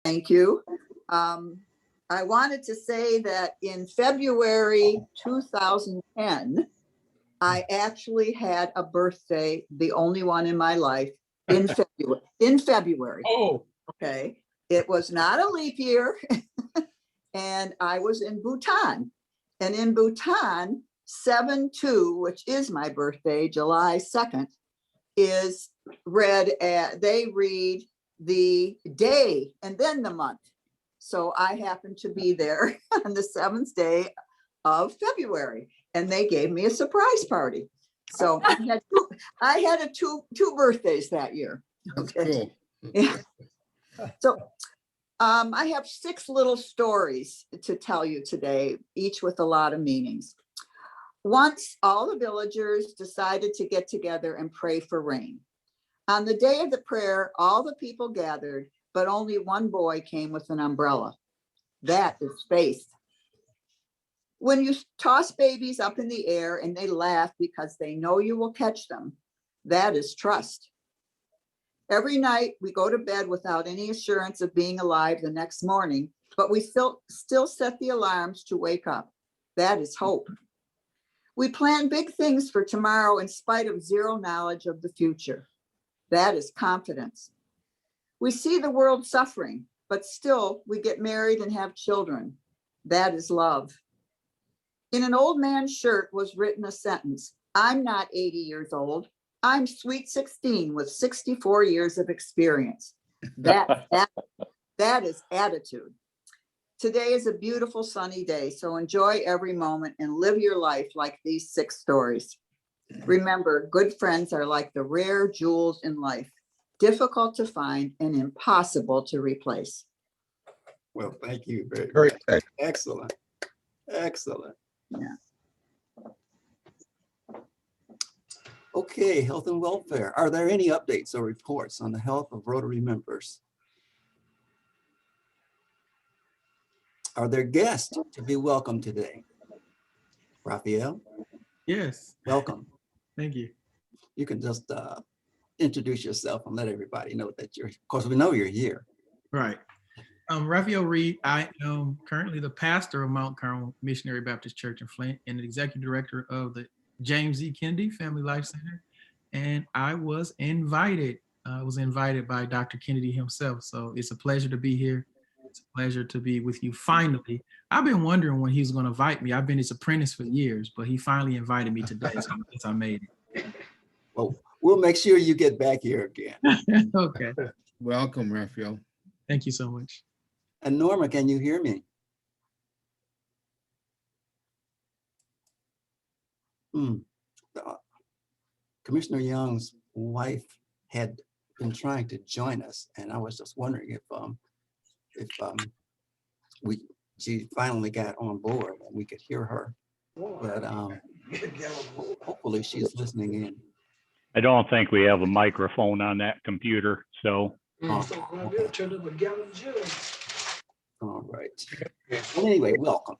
Thank you. I wanted to say that in February 2010, I actually had a birthday, the only one in my life, in February. In February. Oh, Okay. It was not a leap year. And I was in Bhutan. And in Bhutan, 7/2, which is my birthday, July 2nd, is read they read the day and then the month. So I happened to be there on the 7th day of February, and they gave me a surprise party. So I had two birthdays that year. Okay. Cool. Yeah. So I have 6 little stories to tell you today, each with a lot of meanings. Once all the villagers decided to get together and pray for rain. On the day of the prayer, all the people gathered, but only one boy came with an umbrella. That is faith. When you toss babies up in the air and they laugh because they know you will catch them, that is trust. Every night we go to bed without any assurance of being alive the next morning, but we still set the alarms to wake up. That is hope. We plan big things for tomorrow in spite of zero knowledge of the future. That is confidence. We see the world suffering, but still we get married and have children. That is love. In an old man's shirt was written a sentence, I'm not 80 years old. I'm sweet 16 with 64 years of experience. That is attitude. Today is a beautiful sunny day, so enjoy every moment and live your life like these 6 stories. Remember, good friends are like the rare jewels in life, difficult to find and impossible to replace. Well, thank you very very much. good. Excellent. Excellent. Yeah. Okay, health and welfare. Are there any updates or reports on the health of Rotary members? Are there guests to be welcomed today? Raphael, Yes, welcome. thank you. You can just introduce yourself and let everybody know that of course, we know you're here. Right. Raphael Reed, I am currently the pastor of Mount Carmel Missionary Baptist Church in Flint and the executive director of the James E. Kennedy Family Life Center. And I was invited by Dr. Kennedy himself. So it's a pleasure to be here. It's a pleasure to be with you finally. I've been wondering when he was going to invite me. I've been his apprentice for years, but he finally invited me today. So I guess I made it. Well, we'll make sure you get back here again. Okay. Welcome, Raphael. Thank you so much. And Norma, can you hear me? Commissioner Young's wife had been trying to join us, and I was just wondering if she finally got on board and we could hear her. But hopefully she's listening in. I don't think we have a microphone on that computer, so. All right. Well, anyway, welcome.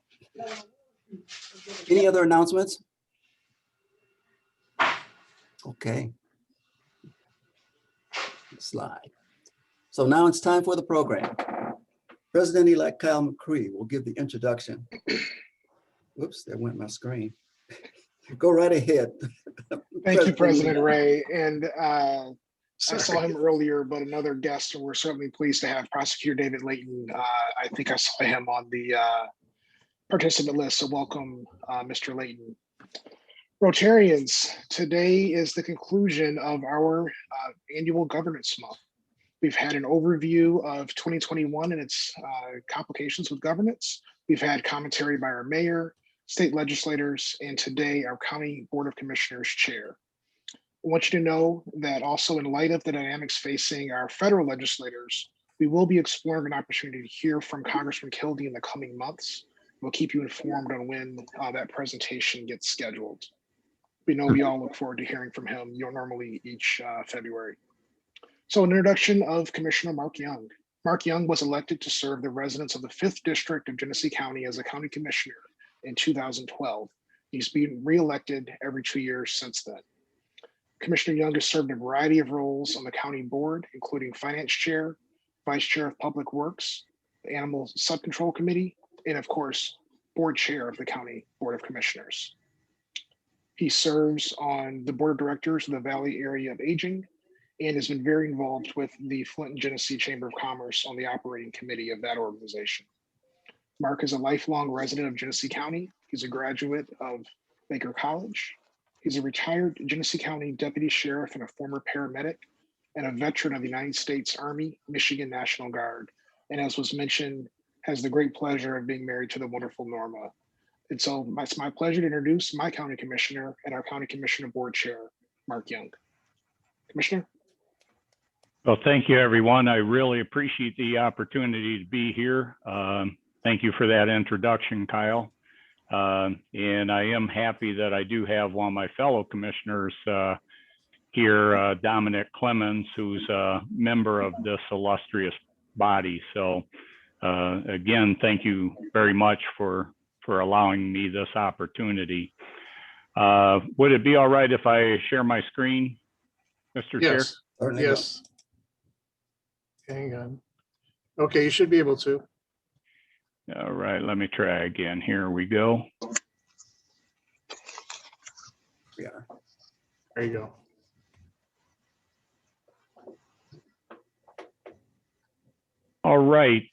Any other announcements? Okay. Slide. So now it's time for the program. President-elect Kyle McCree will give the introduction. Whoops, there went my screen. Go right ahead. Thank you, President Ray. And I saw him earlier, but another guest, and we're certainly pleased to have Prosecutor David Layton. I think I saw him on the participant list, so welcome, Mr. Layton. Rotarians, today is the conclusion of our annual governance month. We've had an overview of 2021 and its complications with governance. We've had commentary by our mayor, state legislators, and today our County Board of Commissioners chair. I want you to know that also in light of the dynamics facing our federal legislators, we will be exploring an opportunity to hear from Congressman Kildee in the coming months. We'll keep you informed on when that presentation gets scheduled. We know we all look forward to hearing from him, normally each February. So an introduction of Commissioner Mark Young. Mark Young was elected to serve the residents of the 5th District of Genesee County as a county commissioner in 2012. He's been re-elected every 2 years since then. Commissioner Young has served a variety of roles on the county board, including finance chair, Vice Chair of Public Works, the Animal Subcontrol Committee, and of course, Board Chair of the County Board of Commissioners. He serves on the Board of Directors of the Valley Area of Aging and has been very involved with the Flint and Genesee Chamber of Commerce on the operating committee of that organization. Mark is a lifelong resident of Genesee County. He's a graduate of Baker College. He's a retired Genesee County Deputy Sheriff and a former paramedic, and a veteran of the United States Army, Michigan National Guard. And as was mentioned, has the great pleasure of being married to the wonderful Norma. And so it's my pleasure to introduce my county commissioner and our county commissioner board chair, Mark Young. Commissioner. Well, thank you, everyone. I really appreciate the opportunity to be here. Thank you for that introduction, Kyle. And I am happy that I do have one of my fellow commissioners here, Dominic Clemens, who's a member of this illustrious body. So again, thank you very much for allowing me this opportunity. Would it be all right if I share my screen, Mr. Chair? Yes. Certainly Yes. Hang on. Okay, you should be able to. All right, let me try again. Here we go. we are. There you go. All right.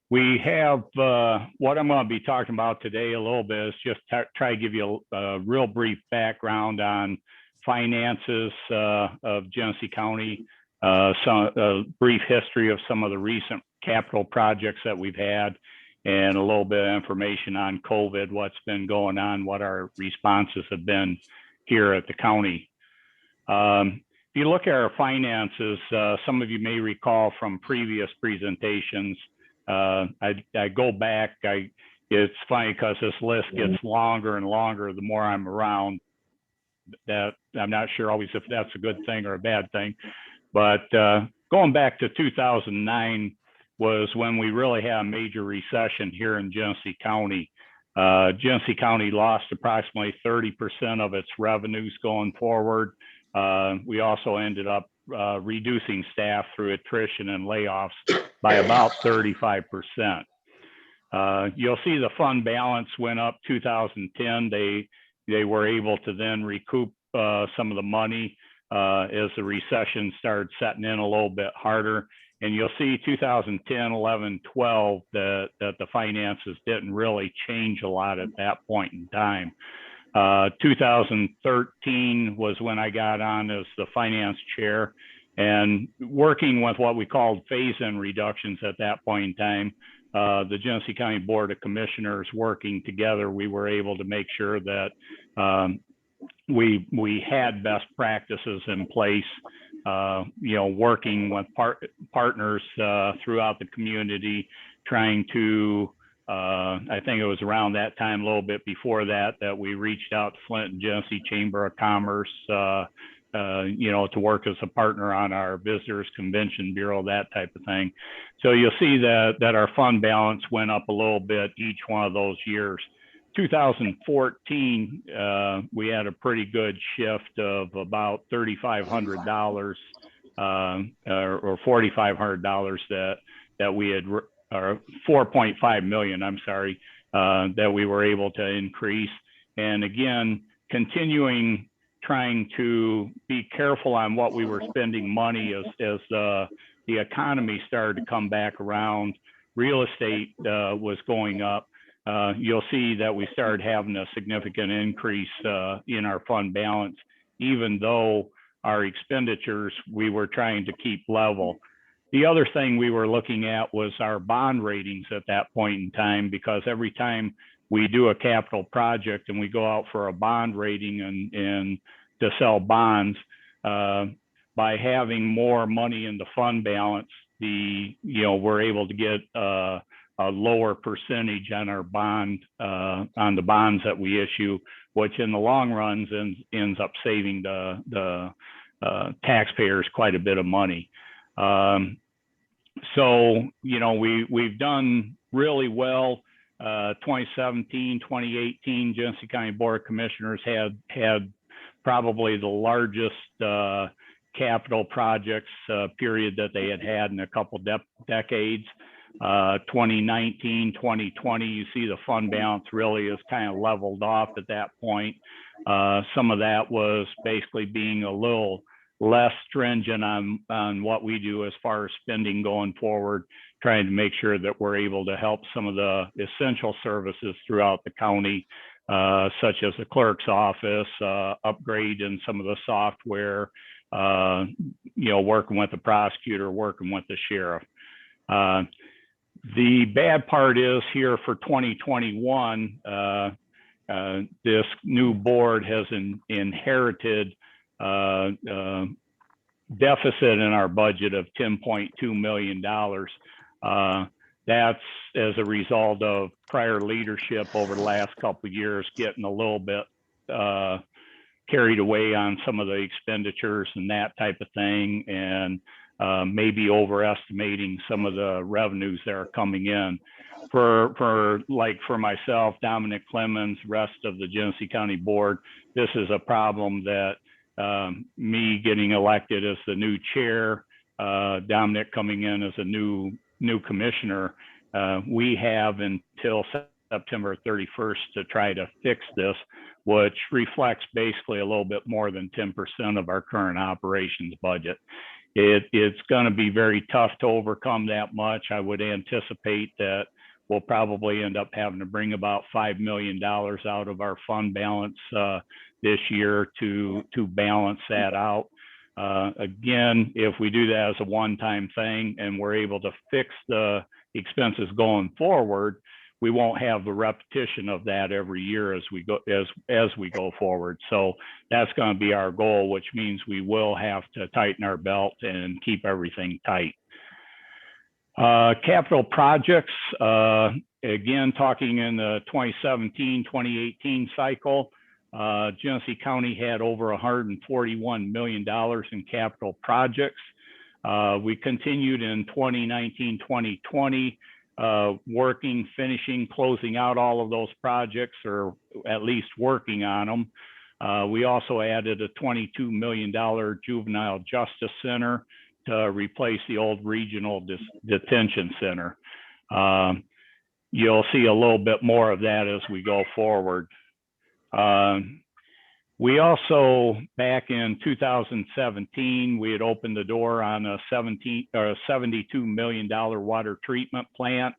We have what I'm going to be talking about today a little bit is just try to give you a real brief background on finances of Genesee County, a brief history of some of the recent capital projects that we've had, and a little bit of information on COVID, what's been going on, what our responses have been here at the county. If you look at our finances, some of you may recall from previous presentations, I go back, it's funny because this list gets longer and longer the more I'm around. That I'm not sure always if that's a good thing or a bad thing, but going back to 2009 was when we really had a major recession here in Genesee County. Genesee County lost approximately 30% of its revenues going forward. We also ended up reducing staff through attrition and layoffs by about 35%. You'll see the fund balance went up 2010. They were able to then recoup some of the money as the recession started setting in a little bit harder. And you'll see 2010, 11, 12 that the finances didn't really change a lot at that point in time. 2013 was when I got on as the finance chair, and working with what we called phase-in reductions at that point in time. The Genesee County Board of Commissioners working together, we were able to make sure that we had best practices in place, working with partners throughout the community, trying to, I think it was around that time, a little bit before that we reached out to Flint and Genesee Chamber of Commerce, to work as a partner on our Visitors Convention Bureau, that type of thing. So you'll see that our fund balance went up a little bit each one of those years. 2014, we had a pretty good shift of about $3,500 or $4,500 that we had, or 4.5 million, I'm sorry, that we were able to increase. And again, trying to be careful on what we were spending money as the economy started to come back around. Real estate was going up. You'll see that we started having a significant increase in our fund balance, even though our expenditures we were trying to keep level. The other thing we were looking at was our bond ratings at that point in time, because every time we do a capital project and we go out for a bond rating and to sell bonds, by having more money in the fund balance, we're able to get a lower percentage on our bond, on the bonds that we issue, which in the long run ends up saving the taxpayers quite a bit of money. So, we've done really well. 2017, 2018, Genesee County Board of Commissioners had probably the largest capital projects period that they had in a couple decades. 2019, 2020, you see the fund balance really is kind of leveled off at that point. Some of that was basically being a little less stringent on what we do as far as spending going forward, trying to make sure that we're able to help some of the essential services throughout the county, such as the clerk's office, upgrade in some of the software, working with the prosecutor, working with the sheriff. The bad part is here for 2021, this new board has inherited deficit in our budget of $10.2 million. That's as a result of prior leadership over the last couple of years getting a little bit carried away on some of the expenditures and that type of thing, and maybe overestimating some of the revenues that are coming in. For myself, Dominic Clemens, rest of the Genesee County Board, this is a problem that me getting elected as the new chair, Dominic coming in as a new commissioner, we have until September 31st to try to fix this, which reflects basically a little bit more than 10% of our current operations budget. It's going to be very tough to overcome that much. I would anticipate that we'll probably end up having to bring about $5 million out of our fund balance this year to balance that out. Again, if we do that as a one-time thing and we're able to fix the expenses going forward, we won't have the repetition of that every year as we go forward. So that's going to be our goal, which means we will have to tighten our belt and keep everything tight. Capital projects, again, talking in the 2017-2018 cycle, Genesee County had over $141 million in capital projects. We continued in 2019-2020, finishing, closing out all of those projects, or at least working on them. We also added a $22 million juvenile justice center to replace the old regional detention center. You'll see a little bit more of that as we go forward. We also, back in 2017, we had opened the door on a $72 million water treatment plant.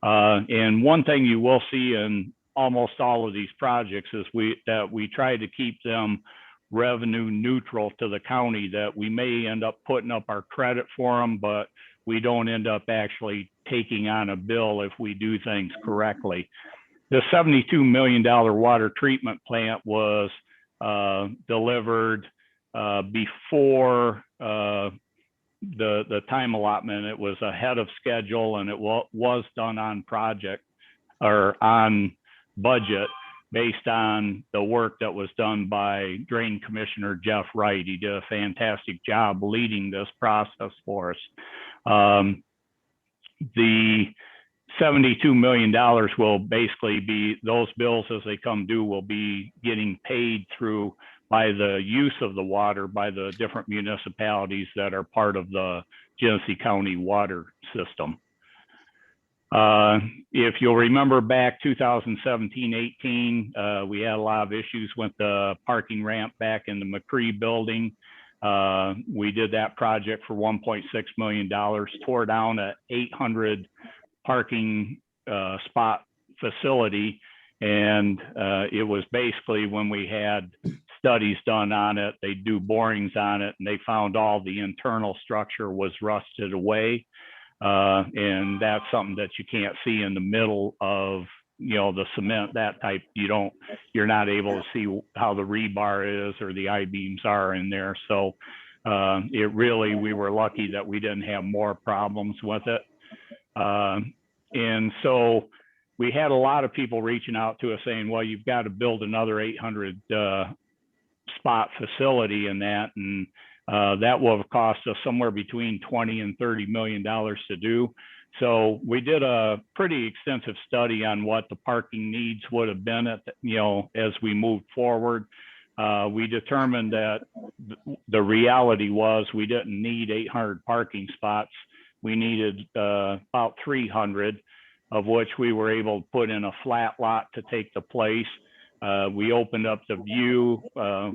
And one thing you will see in almost all of these projects is that we try to keep them revenue neutral to the county, that we may end up putting up our credit for them, but we don't end up actually taking on a bill if we do things correctly. The $72 million water treatment plant was delivered before the time allotment. It was ahead of schedule, and it was done on project or on budget based on the work that was done by Drain Commissioner Jeff Wright. He did a fantastic job leading this process for us. The $72 million will basically be, those bills as they come due will be getting paid through by the use of the water by the different municipalities that are part of the Genesee County water system. If you'll remember back 2017-18, we had a lot of issues with the parking ramp back in the McCree building. We did that project for $1.6 million, tore down an 800 parking spot facility. And it was basically when we had studies done on it, they do borings on it, and they found all the internal structure was rusted away. And that's something that you can't see in the middle of, the cement, that type. You're not able to see how the rebar is or the I-beams are in there. So we were lucky that we didn't have more problems with it. And so we had a lot of people reaching out to us saying, well, you've got to build another 800 spot facility in that. And that will have cost us somewhere between $20 and $30 million to do. So we did a pretty extensive study on what the parking needs would have been as we moved forward. we determined that the reality was we didn't need 800 parking spots. We needed about 300, of which we were able to put in a flat lot to take the place. We opened up the view.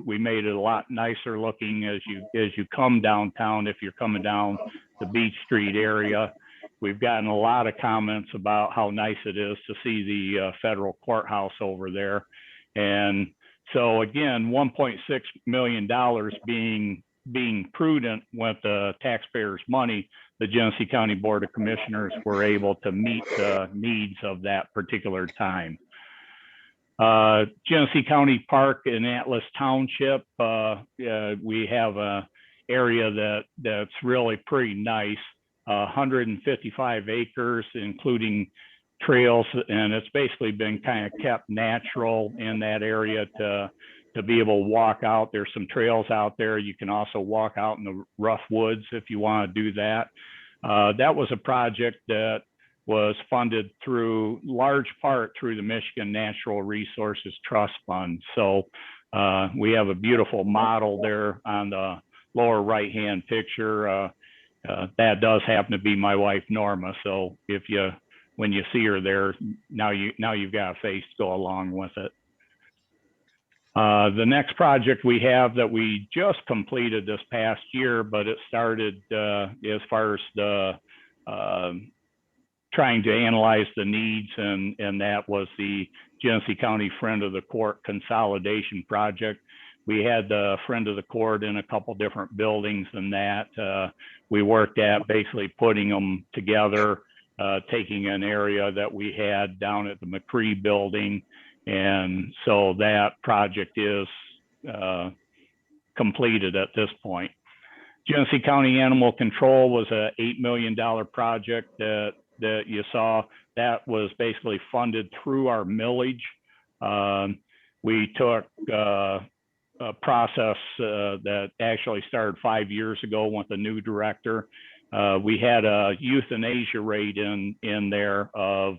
We made it a lot nicer looking as you come downtown, if you're coming down the Beach Street area. We've gotten a lot of comments about how nice it is to see the federal courthouse over there. And so again, $1.6 million being prudent with the taxpayers' money, the Genesee County Board of Commissioners were able to meet the needs of that particular time. Genesee County Park in Atlas Township, we have a area that's really pretty nice, 155 acres, including trails, and it's basically been kind of kept natural in that area to be able to walk out. There's some trails out there. You can also walk out in the rough woods if you want to do that. That was a project that was funded through large part through the Michigan Natural Resources Trust Fund. So we have a beautiful model there on the lower right-hand picture. That does happen to be my wife, Norma. So when you see her there, now you've got a face to go along with it. The next project we have that we just completed this past year, but it started as far as the trying to analyze the needs, and that was the Genesee County Friend of the Court Consolidation Project. We had the Friend of the Court in a couple different buildings, and that we worked at basically putting them together, taking an area that we had down at the McCree building. And so that project is completed at this point. Genesee County Animal Control was a $8 million project that you saw. That was basically funded through our millage. We took a process that actually started 5 years ago with a new director. We had a euthanasia rate in there of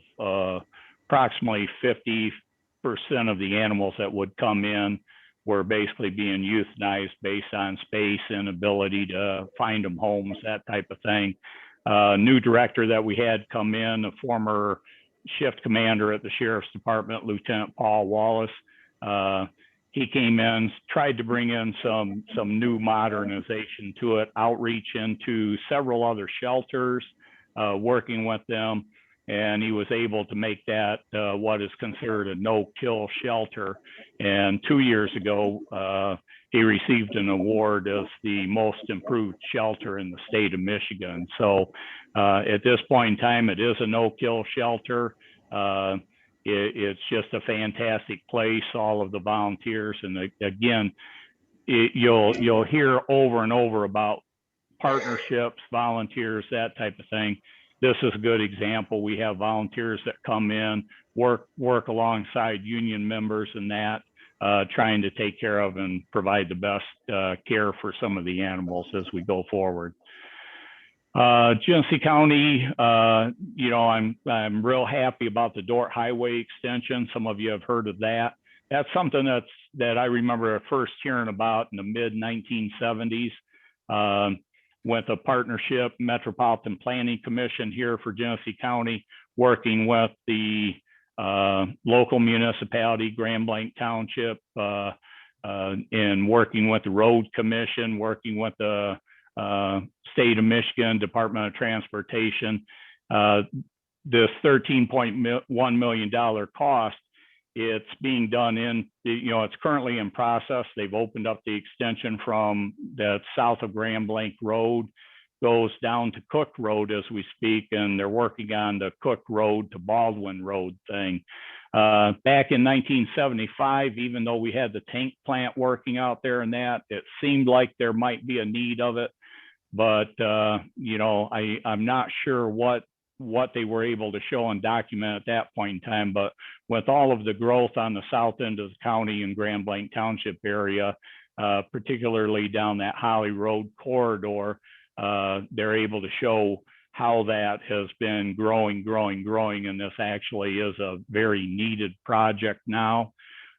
approximately 50% of the animals that would come in were basically being euthanized based on space and ability to find them homes, that type of thing. New director that we had come in, a former shift commander at the Sheriff's Department, Lieutenant Paul Wallace. He came in, tried to bring in some new modernization to it, outreach into several other shelters, working with them. And he was able to make that what is considered a no-kill shelter. And 2 years ago, he received an award as the most improved shelter in the state of Michigan. So at this point in time, it is a no-kill shelter. It's just a fantastic place, all of the volunteers. And again, you'll hear over and over about partnerships, volunteers, that type of thing. This is a good example. We have volunteers that come in, work alongside union members and that, trying to take care of and provide the best care for some of the animals as we go forward. Genesee County, I'm real happy about the Dort Highway extension. Some of you have heard of that. That's something that I remember first hearing about in the mid 1970s. With a partnership, Metropolitan Planning Commission here for Genesee County, working with the local municipality, Grand Blanc Township, and working with the Road Commission, working with the State of Michigan Department of Transportation. This $13.1 million cost, it's being done it's currently in process. They've opened up the extension from that south of Grand Blanc Road, goes down to Cook Road as we speak, and they're working on the Cook Road to Baldwin Road thing. Back in 1975, even though we had the tank plant working out there and that, it seemed like there might be a need of it. But, I'm not sure what they were able to show and document at that point in time. But with all of the growth on the south end of the county and Grand Blanc Township area, particularly down that Holly Road corridor, they're able to show how that has been growing. And this actually is a very needed project now.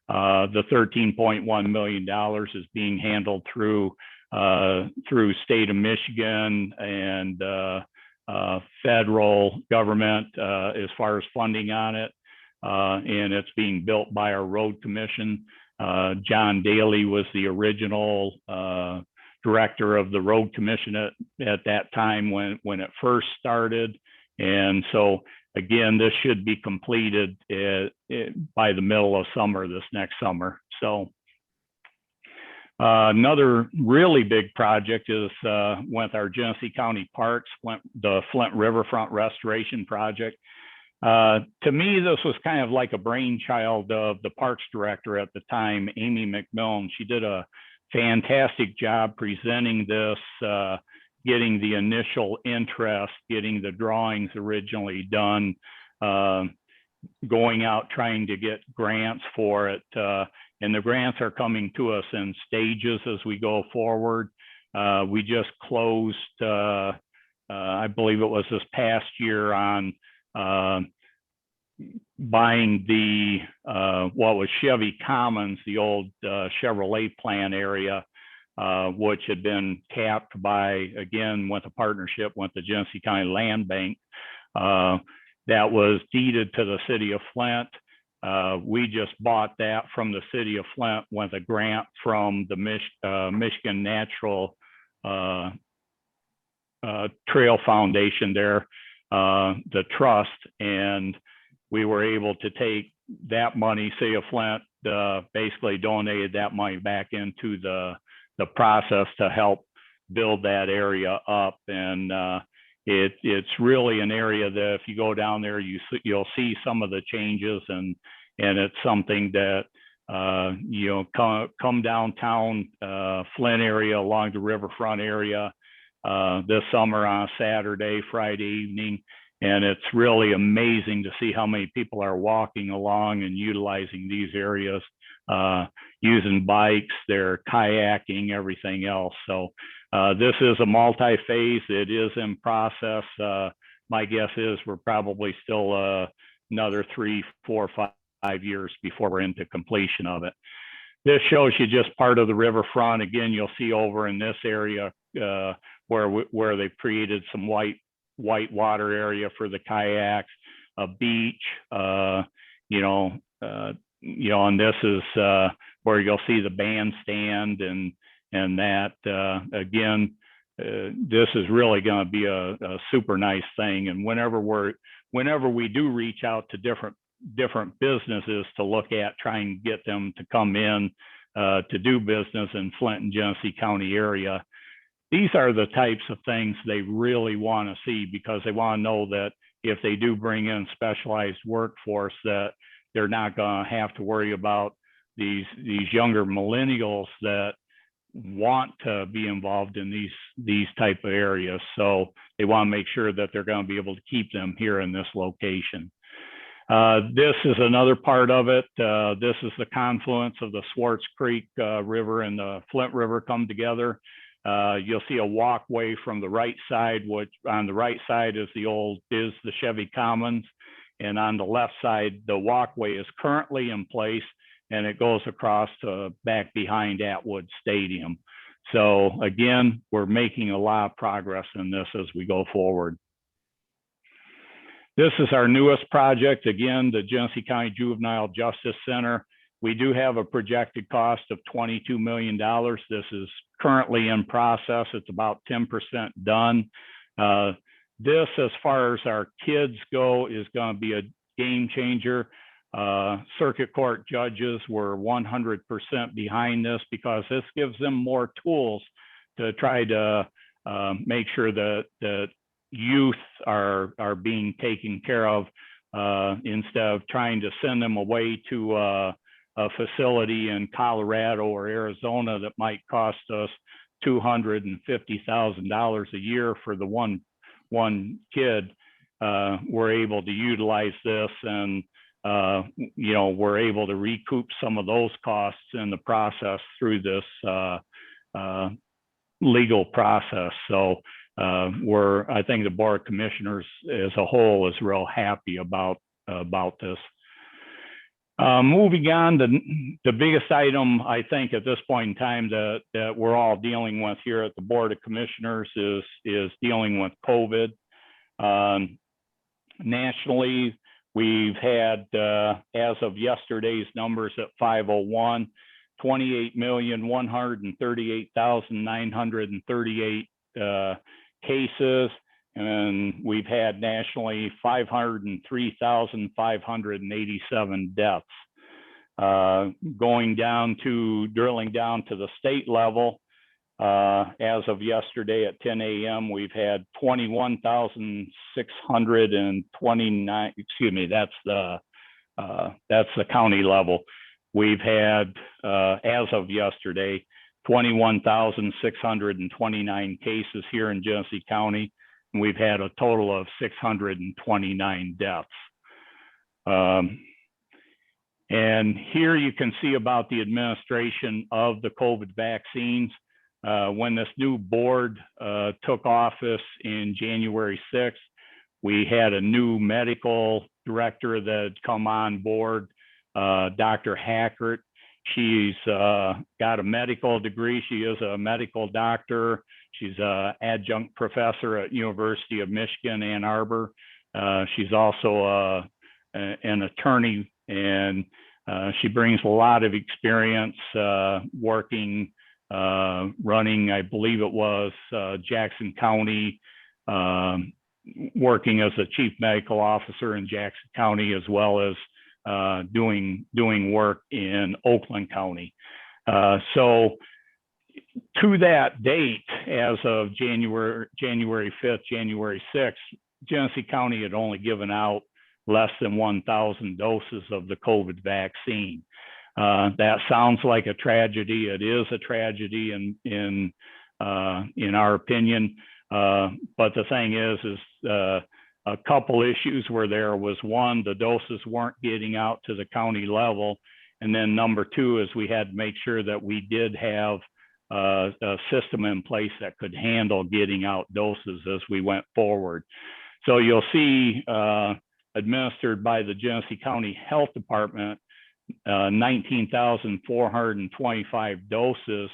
The $13.1 million is being handled through state of Michigan and federal government as far as funding on it. And it's being built by our road commission. John Daly was the original director of the road commission at that time when it first started. And so again, this should be completed by the middle of summer, this next summer. So another really big project is with our Genesee County Parks, the Flint Riverfront Restoration Project. To me, this was kind of like a brainchild of the parks director at the time, Amy McMillan. She did a fantastic job presenting this, getting the initial interest, getting the drawings originally done, going out trying to get grants for it. And the grants are coming to us in stages as we go forward. We just closed, I believe it was this past year, on buying the what was Chevy Commons, the old Chevrolet plant area, which had been capped by, again, with a partnership with the Genesee County Land Bank. That was deeded to the city of Flint. We just bought that from the city of Flint with a grant from the Michigan Natural Trail Foundation there, the trust, and we were able to take that money. City of Flint basically donated that money back into the process to help build that area up. And it's really an area that if you go down there, you'll see some of the changes, and it's something that come downtown Flint area along the riverfront area this summer on a Saturday, Friday evening. And it's really amazing to see how many people are walking along and utilizing these areas, using bikes, they're kayaking, everything else. So this is a multi-phase. It is in process. My guess is we're probably still another 3, 4, 5 years before we're into completion of it. This shows you just part of the riverfront. Again, you'll see over in this area where they've created some white water area for the kayaks, a beach, and this is where you'll see the bandstand and that. Again, this is really going to be a super nice thing. And whenever we do reach out to different businesses to look at trying to get them to come in to do business in Flint and Genesee County area, these are the types of things they really want to see, because they want to know that if they do bring in specialized workforce, that they're not going to have to worry about these younger millennials that want to be involved in these type of areas. So they want to make sure that they're going to be able to keep them here in this location. This is another part of it. This is the confluence of the Swartz Creek River and the Flint River come together. You'll see a walkway from the right side, which on the right side is the Chevy Commons. And on the left side, the walkway is currently in place, and it goes across to back behind Atwood Stadium. So again, we're making a lot of progress in this as we go forward. This is our newest project. Again, the Genesee County Juvenile Justice Center. We do have a projected cost of $22 million. This is currently in process. It's about 10% done. This, as far as our kids go, is going to be a game changer. Circuit court judges were 100% behind this, because this gives them more tools to try to make sure that youth are being taken care of, instead of trying to send them away to a facility in Colorado or Arizona that might cost us $250,000 a year for the one kid. We're able to utilize this, and we're able to recoup some of those costs in the process through this legal process. So I think the Board of Commissioners as a whole is real happy about this. Moving on, the biggest item I think at this point in time that we're all dealing with here at the Board of Commissioners is dealing with COVID. Nationally, we've had, as of yesterday's numbers at 5:01, 28,138,938 cases, and we've had nationally 503,587 deaths. Drilling down to the state level, as of yesterday at 10 a.m., we've had 21,629, excuse me, that's the county level. We've had, as of yesterday, 21,629 cases here in Genesee County, and we've had a total of 629 deaths. And here you can see about the administration of the COVID vaccines. When this new board took office in January 6th, we had a new medical director that had come on board, Dr. Hackert. She's got a medical degree. She is a medical doctor. She's an adjunct professor at University of Michigan, Ann Arbor. She's also an attorney, and she brings a lot of experience working, running, I believe it was Jackson County, working as a chief medical officer in Jackson County, as well as doing work in Oakland County. So to that date, as of January 5th, January 6th, Genesee County had only given out less than 1,000 doses of the COVID vaccine. That sounds like a tragedy. It is a tragedy in our opinion. But the thing is a couple issues were there. Was one, the doses weren't getting out to the county level. And then number two is we had to make sure that we did have a system in place that could handle getting out doses as we went forward. So you'll see administered by the Genesee County Health Department, 19,425 doses.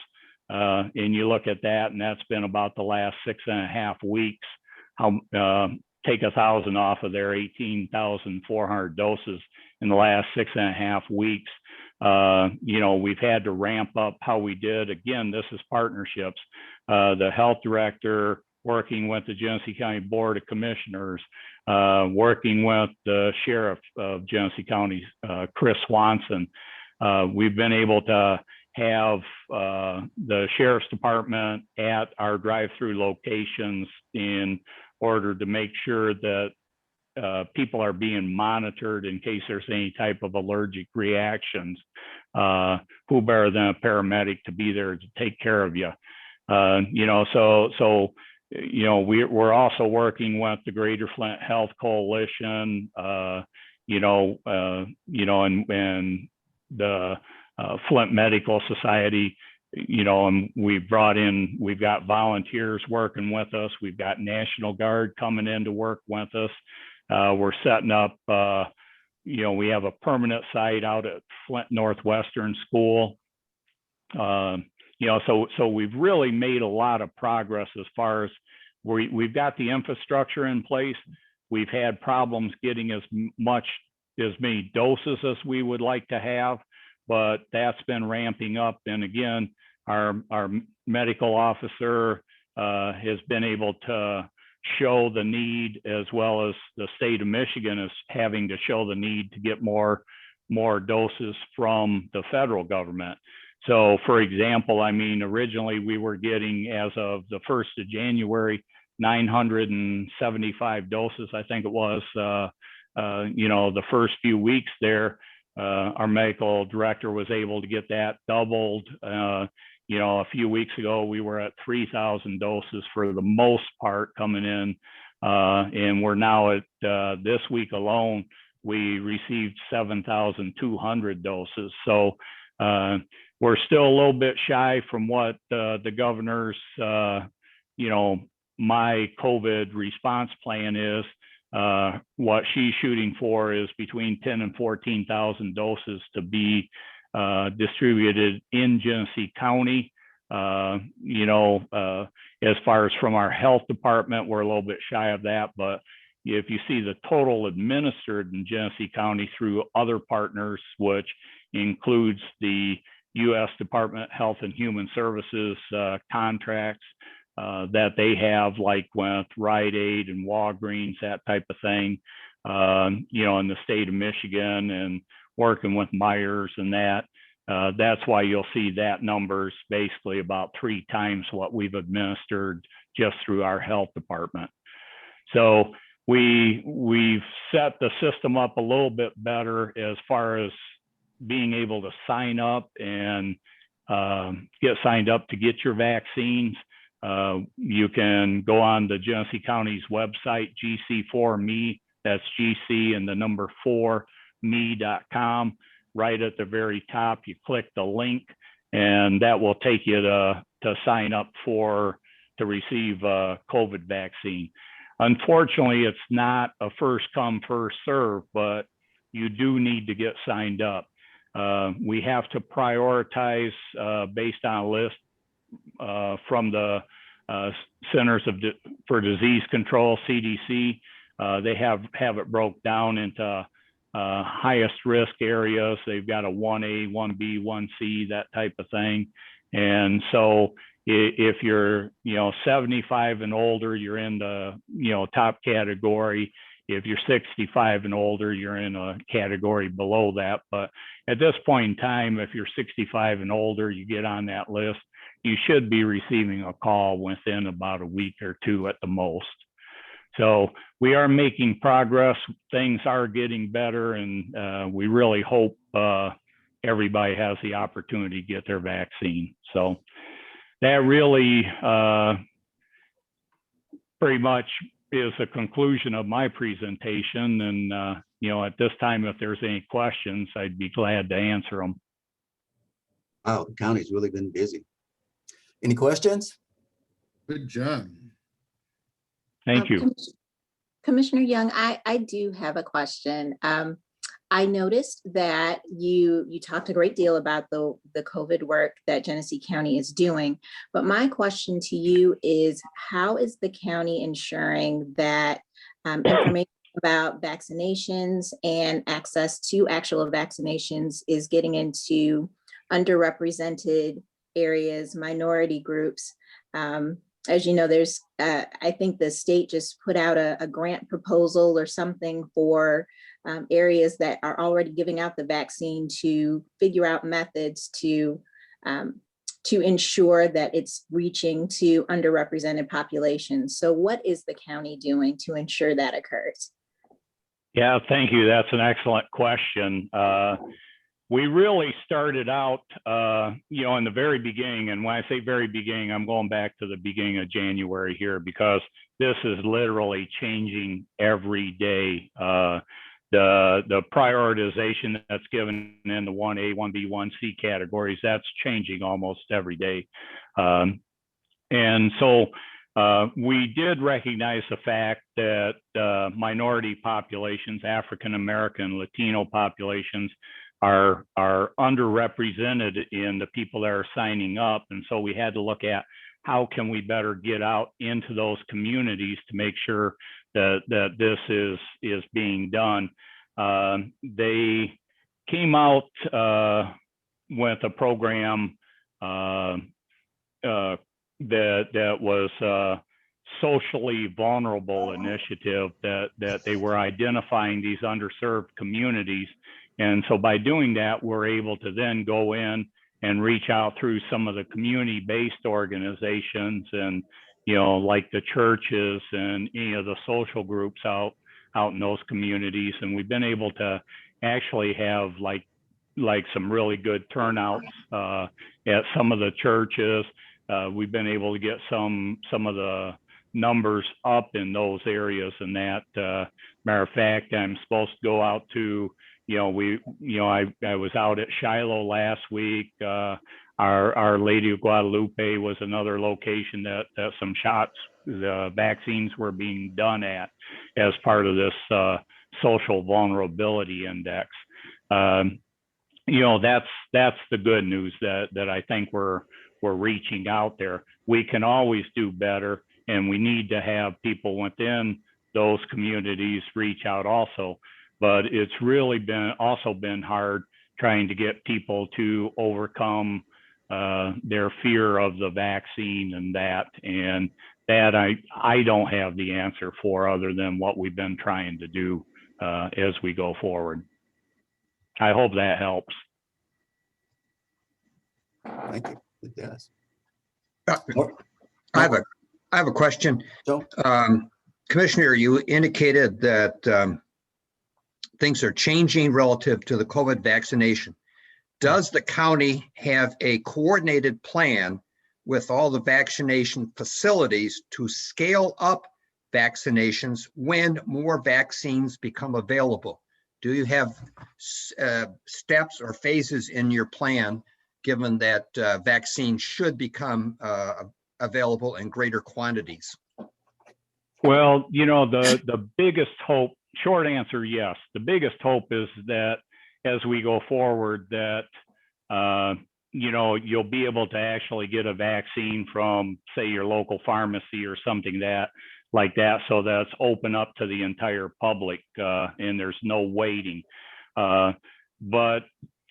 And you look at that, and that's been about the last 6.5 weeks. Take 1,000 off of their 18,400 doses in the last 6.5 weeks. We've had to ramp up how we did. Again, this is partnerships. The health director working with the Genesee County Board of Commissioners, working with the sheriff of Genesee County, Chris Swanson. We've been able to have the sheriff's department at our drive-through locations in order to make sure that people are being monitored in case there's any type of allergic reactions. Who better than a paramedic to be there to take care of you? We're also working with the Greater Flint Health Coalition, and the Flint Medical Society. And we've got volunteers working with us. We've got National Guard coming in to work with us. We're setting up, we have a permanent site out at Flint Northwestern School. So we've really made a lot of progress as far as we've got the infrastructure in place. We've had problems getting as many doses as we would like to have, but that's been ramping up. And again, our medical officer has been able to show the need, as well as the state of Michigan is having to show the need to get more doses from the federal government. So for example, originally we were getting, as of the 1st of January, 975 doses, I think it was, the first few weeks there. Our medical director was able to get that doubled. A few weeks ago, we were at 3,000 doses for the most part coming in. And we're now at, this week alone, we received 7,200 doses. So we're still a little bit shy from what the governor's, my COVID response plan is. what she's shooting for is between 10 and 14,000 doses to be distributed in Genesee County. As far as from our health department, we're a little bit shy of that, but if you see the total administered in Genesee County through other partners, which includes the U.S. Department of Health and Human Services contracts that they have, like with Rite Aid and Walgreens, that type of thing, in the state of Michigan, and working with Myers and that. That's why you'll see that number's basically about 3 times what we've administered just through our health department. So we've set the system up a little bit better as far as being able to sign up and get signed up to get your vaccines. You can go on the Genesee County's website, GC4Me, that's GC and the number 4me.com. Right at the very top, you click the link, and that will take you to sign up to receive a COVID vaccine. Unfortunately, it's not a first come, first serve, but you do need to get signed up. We have to prioritize based on a list from the Centers for Disease Control, CDC. They have it broke down into highest risk areas. They've got a 1A, 1B, 1C, that type of thing. And so if you're 75 and older, you're in the top category. If you're 65 and older, you're in a category below that. But at this point in time, if you're 65 and older, you get on that list, you should be receiving a call within about a week or 2 at the most. So we are making progress. Things are getting better, and we really hope everybody has the opportunity to get their vaccine. So that really pretty much is a conclusion of my presentation. And at this time, if there's any questions, I'd be glad to answer them. Wow, the county's really been busy. Any questions? Good job. Thank you. Commissioner Young, I do have a question. I noticed that you talked a great deal about the COVID work that Genesee County is doing, but my question to you is, how is the county ensuring that information about vaccinations and access to actual vaccinations is getting into underrepresented areas, minority groups? As you know, there's, I think the state just put out a grant proposal or something for areas that are already giving out the vaccine to figure out methods to ensure that it's reaching to underrepresented populations. So what is the county doing to ensure that occurs? Yeah, thank you. That's an excellent question. We really started out, in the very beginning, and when I say very beginning, I'm going back to the beginning of January here, because this is literally changing every day. The prioritization that's given in the 1A, 1B, 1C categories, that's changing almost every day. And so we did recognize the fact that minority populations, African American, Latino populations, are underrepresented in the people that are signing up. And so we had to look at how can we better get out into those communities to make sure that this is being done. They came out with a program that was socially vulnerable initiative, that they were identifying these underserved communities. And so by doing that, we're able to then go in and reach out through some of the community-based organizations and, like the churches and any of the social groups out in those communities. And we've been able to actually have like some really good turnouts at some of the churches. We've been able to get some of the numbers up in those areas. And that, matter of fact, I'm supposed to go out to, I was out at Shiloh last week. Our Lady of Guadalupe was another location that some shots, the vaccines were being done at as part of this social vulnerability index. That's the good news that I think we're reaching out there. We can always do better, and we need to have people within those communities reach out also. But it's really been hard trying to get people to overcome their fear of the vaccine and that I don't have the answer for, other than what we've been trying to do as we go forward. I hope that helps. Thank you. It does. I have a question. Joe? Commissioner, you indicated that things are changing relative to the COVID vaccination. Does the county have a coordinated plan with all the vaccination facilities to scale up vaccinations when more vaccines become available? Do you have steps or phases in your plan, given that vaccines should become available in greater quantities? Well, the biggest hope, short answer, yes. The biggest hope is that as we go forward, that you'll be able to actually get a vaccine from, say, your local pharmacy or something like that, so that's open up to the entire public and there's no waiting. But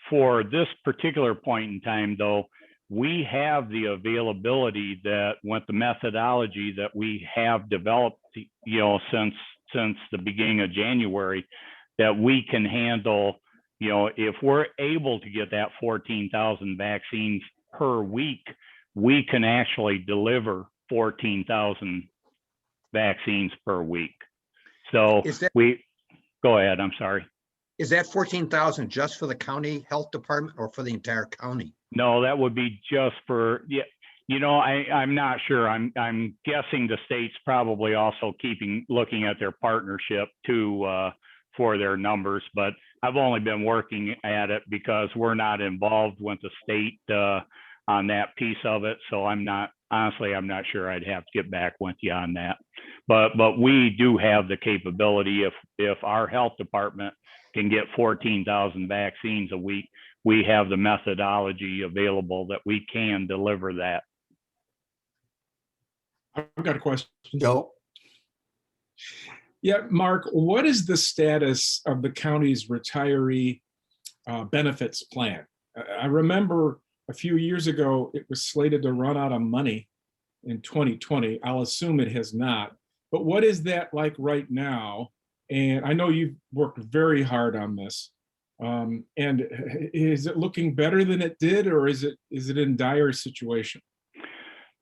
for this particular point in time, though, we have the availability that with the methodology that we have developed, since the beginning of January, that we can handle, if we're able to get that 14,000 vaccines per week, we can actually deliver 14,000 vaccines per week. So go ahead, I'm sorry. Is that 14,000 just for the county health department or for the entire county? No, that would be just for, I'm not sure. I'm guessing the state's probably also looking at their partnership too for their numbers, but I've only been working at it because we're not involved with the state on that piece of it. So I'm not sure. I'd have to get back with you on that. But we do have the capability, if our health department can get 14,000 vaccines a week, we have the methodology available that we can deliver that. I've got a question. Joe? Yeah, Mark, what is the status of the county's retiree benefits plan? I remember a few years ago, it was slated to run out of money in 2020. I'll assume it has not. But what is that like right now? And I know you've worked very hard on this. And is it looking better than it did, or is it in dire situation?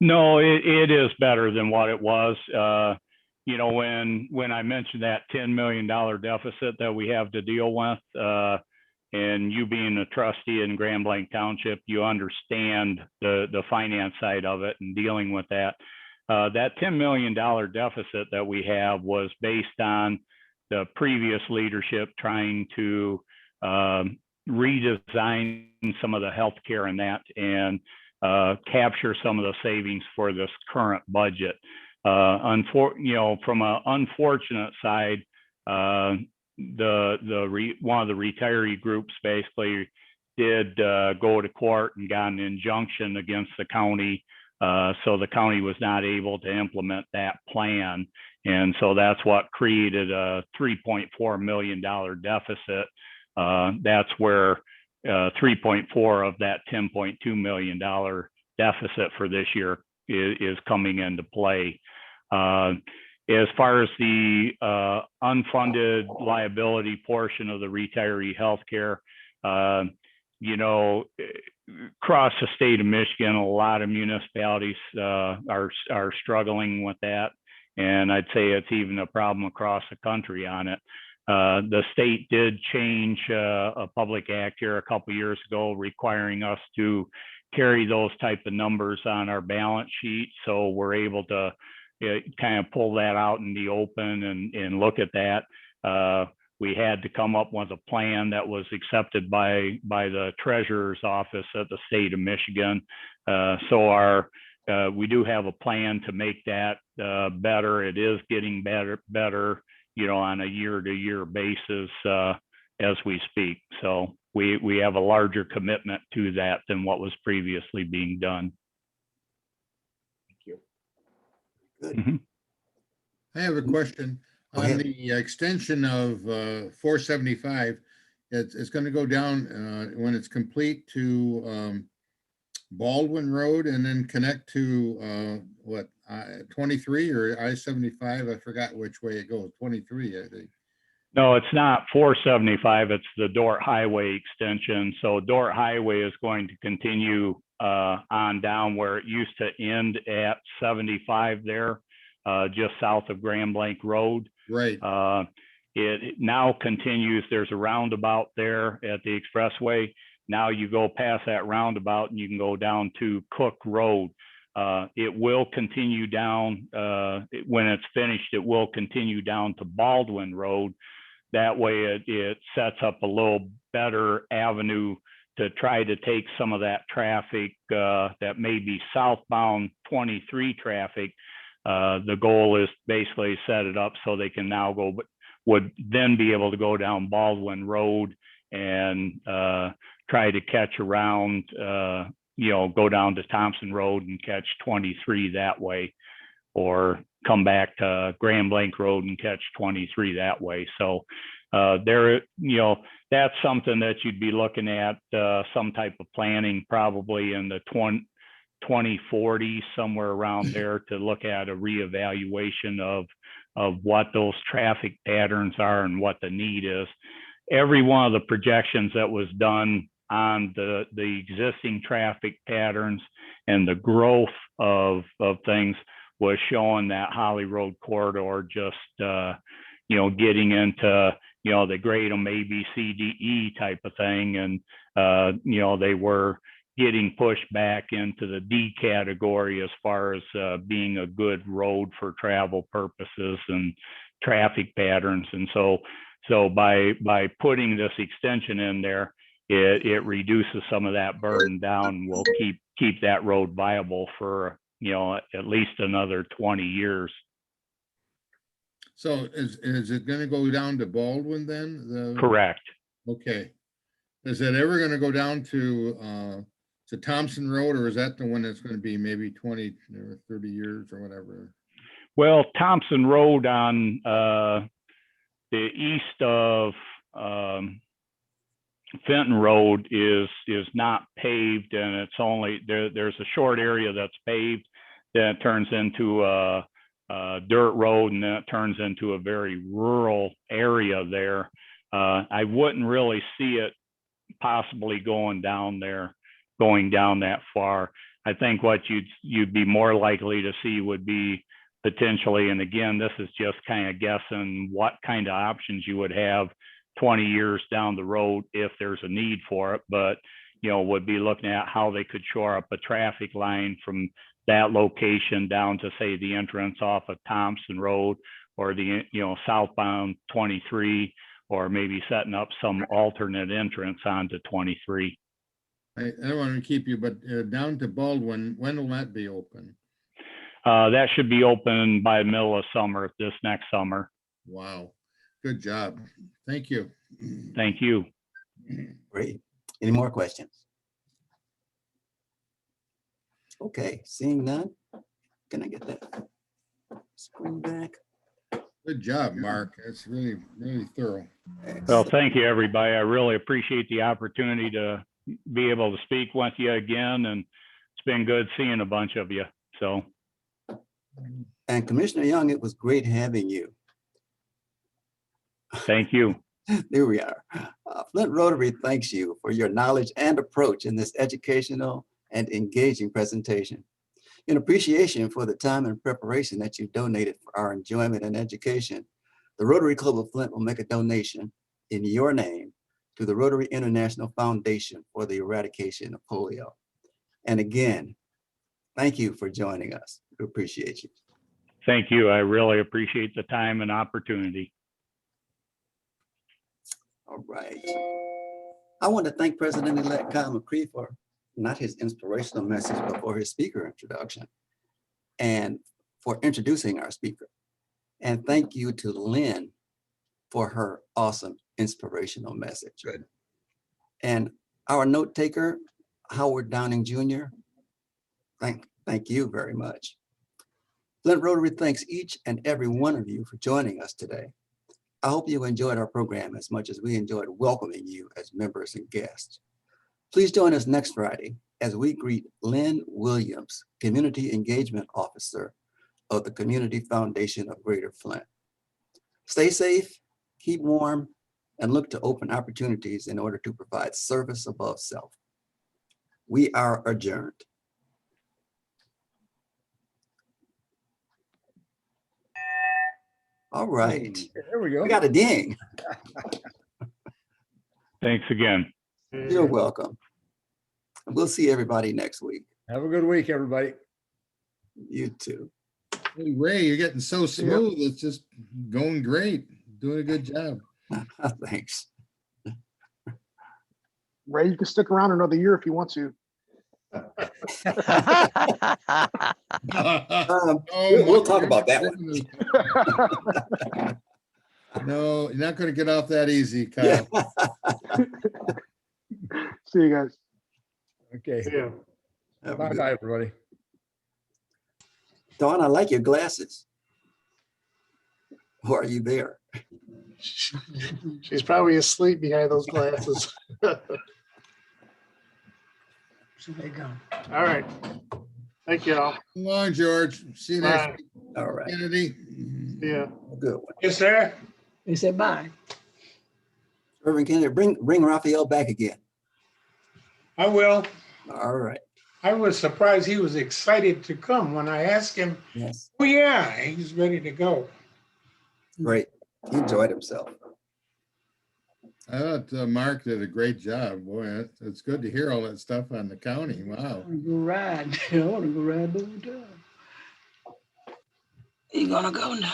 No, it is better than what it was. When I mentioned that $10 million deficit that we have to deal with, and you being a trustee in Grand Blanc Township, you understand the finance side of it and dealing with that. That $10 million deficit that we have was based on the previous leadership trying to redesign some of the healthcare and that, and capture some of the savings for this current budget. From an unfortunate side, one of the retiree groups basically did go to court and got an injunction against the county. So the county was not able to implement that plan. And so that's what created a $3.4 million deficit. That's where 3.4 of that $10.2 million deficit for this year is coming into play. As far as the unfunded liability portion of the retiree healthcare, across the state of Michigan, a lot of municipalities are struggling with that. And I'd say it's even a problem across the country on it. The state did change a public act here a couple years ago requiring us to carry those type of numbers on our balance sheet. So we're able to kind of pull that out in the open and look at that. we had to come up with a plan that was accepted by the treasurer's office at the state of Michigan. So we do have a plan to make that better. It is getting better, on a year-to-year basis as we speak. So we have a larger commitment to that than what was previously being done. Thank you. Good. Mhm. I have a question Go on ahead. the extension of 475. It's going to go down when it's complete to Baldwin Road and then connect to 23 or I-75. I forgot which way it goes. 23, I think. No, it's not 475. It's the Dort Highway extension. So Dort Highway is going to continue on down where it used to end at 75 there, just south of Grand Blanc Road. Right. It now continues. There's a roundabout there at the expressway. Now you go past that roundabout and you can go down to Cook Road. It will continue down, when it's finished, it will continue down to Baldwin Road. That way it sets up a little better avenue to try to take some of that traffic that may be southbound 23 traffic. The goal is basically set it up so they can now would then be able to go down Baldwin Road and try to catch around, go down to Thompson Road and catch 23 that way, or come back to Grand Blanc Road and catch 23 that way. So that's something that you'd be looking at, some type of planning probably in the 2040, somewhere around there, to look at a reevaluation of what those traffic patterns are and what the need is. Every one of the projections that was done on the existing traffic patterns and the growth of things was showing that Holly Road corridor just, getting into, they grade them A, B, C, D, E type of thing. And, they were getting pushed back into the D category as far as being a good road for travel purposes and traffic patterns. And so by putting this extension in there, it reduces some of that burden down and will keep that road viable for, at least another 20 years. So is it going to go down to Baldwin then? Correct. Okay. Is it ever going to go down to Thompson Road, or is that the one that's going to be maybe 20 or 30 years or whatever? Well, Thompson Road on the east of Fenton Road is not paved, and it's only there's a short area that's paved, then it turns into a dirt road, and then it turns into a very rural area there. I wouldn't really see it possibly going down that far. I think what you'd be more likely to see would be potentially, and again, this is just kind of guessing, what kind of options you would have 20 years down the road if there's a need for it, but would be looking at how they could shore up a traffic line from that location down to, say, the entrance off of Thompson Road, or the southbound 23, or maybe setting up some alternate entrance onto 23. I don't want to keep you, but down to Baldwin, when will that be open? That should be open by the middle of summer, this next summer. Wow. Good job. Thank you. Thank you. Great. Any more questions? Okay, seeing none. Can I get that screen back? Good job, Mark. That's really, really thorough. Well, thank you, everybody. I really appreciate the opportunity to be able to speak with you again, and it's been good seeing a bunch of you. So. And Commissioner Young, it was great having you. Thank you. There we are. Flint Rotary thanks you for your knowledge and approach in this educational and engaging presentation. In appreciation for the time and preparation that you donated for our enjoyment and education, the Rotary Club of Flint will make a donation in your name to the Rotary International Foundation for the Eradication of Polio. And again, thank you for joining us. We appreciate you. Thank you. I really appreciate the time and opportunity. All right. I want to thank President-elect Kyle McCree for not his inspirational message, but for his speaker introduction and for introducing our speaker. And thank you to Lynn for her awesome inspirational message. Good. And our note taker, Howard Downing Jr., thank you very much. Flint Rotary thanks each and every one of you for joining us today. I hope you enjoyed our program as much as we enjoyed welcoming you as members and guests. Please join us next Friday as we greet Lynn Williams, Community Engagement Officer of the Community Foundation of Greater Flint. Stay safe, keep warm, and look to open opportunities in order to provide service above self. We are adjourned. All right, There we go. we got a ding. Thanks again. You're welcome. We'll see everybody next week. Have a good week, everybody. You too. Hey, Ray, you're getting so smooth. It's just going great. Doing a good job. Thanks. Ray, you can stick around another year if you want to. We'll talk about that one. No, you're not going to get off that easy, Kyle. Yeah. See you guys. Okay. Yeah. Have a Bye good- bye, everybody. Dawn, I like your glasses. Or are you there? She's probably asleep behind those glasses. So they go. All right. Thank you all. So long, George. See you next Bye. week, All right. Kennedy. Yeah. Good one. Yes, sir. They said bye. Reverend Kennedy, bring Raphael back again. I will. All right. I was surprised he was excited to come when I asked him. Yes. Oh, yeah, he's ready to go. Great. He enjoyed himself. I thought Mark did a great job. Boy, it's good to hear all that stuff on the county. Wow. I want to go ride. I want to go ride all the time. You gonna go now?